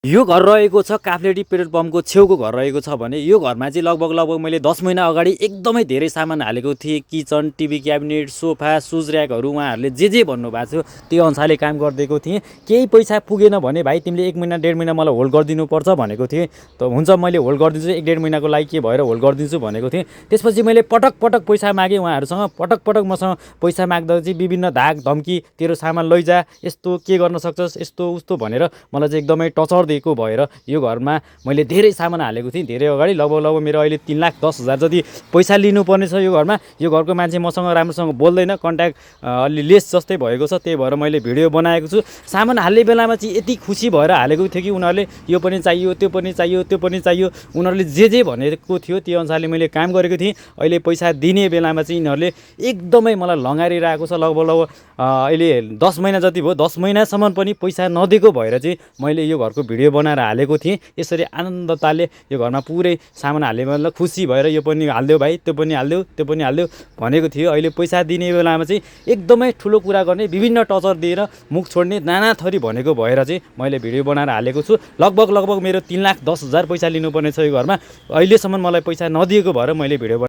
यो घर रहेको छ काफ्लेटी पेट्रोल पम्पको छेउको घर रहेको छ भने यो घरमा चाहिँ लगभग मैले 10 महिना अगाडि एकदमै धेरै सामान हालेको थिएँ। Kitchen, TV cabinet, sofa, shoes र्याकहरू उहाँहरूले जे भन्नुभएको थियो त्यो अनुसारले काम गरिदिएको थिएँ। केही पैसा पुगेन भने भाइ तिमीले 1 महिना 1.5 महिना मलाई होल्ड गरिदिनुपर्छ भनेको थिएँ। त हुन्छ मैले होल्ड गरिदिन्छु, 1.5 महिनाको लागि के भएर होल्ड गरिदिन्छु भनेको थिएँ। त्यसपछि मैले पटक पैसा मागेँ उहाँहरूसँग। पटक मसँग पैसा माग्दा चाहिँ विभिन्न धाक धम्की, तेरो सामान लैजा, यस्तो के गर्न सक्छस्, यस्तो उस्तो भनेर मलाई चाहिँ एकदमै टचर दिएको भएर यो घरमा मैले धेरै सामान हालेको थिएँ। धेरै अगाडि लगभग मेरो अहिले 3,10,000 जति पैसा लिनुपर्ने छ यो घरमा। यो घरको मान्छे मसँग राम्रोसँग बोल्दैन, कन्ट्याक्ट अलि लेस जस्तै भएको छ। त्यही भएर मैले भिडियो बनाएको छु। सामान हाल्ने बेलामा चाहिँ यति खुसी भएर हालेको थियो कि उनीहरूले यो पनि चाहियो, त्यो पनि चाहियो, त्यो पनि चाहियो, उनीहरूले जे भनेको थियो त्यो अनुसारले मैले काम गरेको थिएँ। अहिले पैसा दिने बेलामा चाहिँ यिनीहरूले एकदमै मलाई लङ्गारिरहेको छ। लगभग अहिले 10 महिना जति भयो, 10 महिनासम्म पनि पैसा नदिएको भएर चाहिँ मैले यो घरको भिडियो बनाएर हालेको थिएँ। यसरी आनन्दताले यो घरमा पुरै सामान हाल्ने बेला खुसी भएर यो पनि हालिदेऊ भाइ, त्यो पनि हालिदेऊ, त्यो पनि हालिदेऊ भनेको थियो। अहिले पैसा दिने बेलामा चाहिँ एकदमै ठुलो कुरा गर्ने, विभिन्न टचर दिएर मुख छोड्ने, नाना थरी भनेको भएर चाहिँ मैले भिडियो बनाएर हालेको छु। लगभग मेरो 3,10,000 पैसा लिनुपर्ने छ यो घरमा। अहिलेसम्म मलाई पैसा नदिएको भएर मैले भिडियो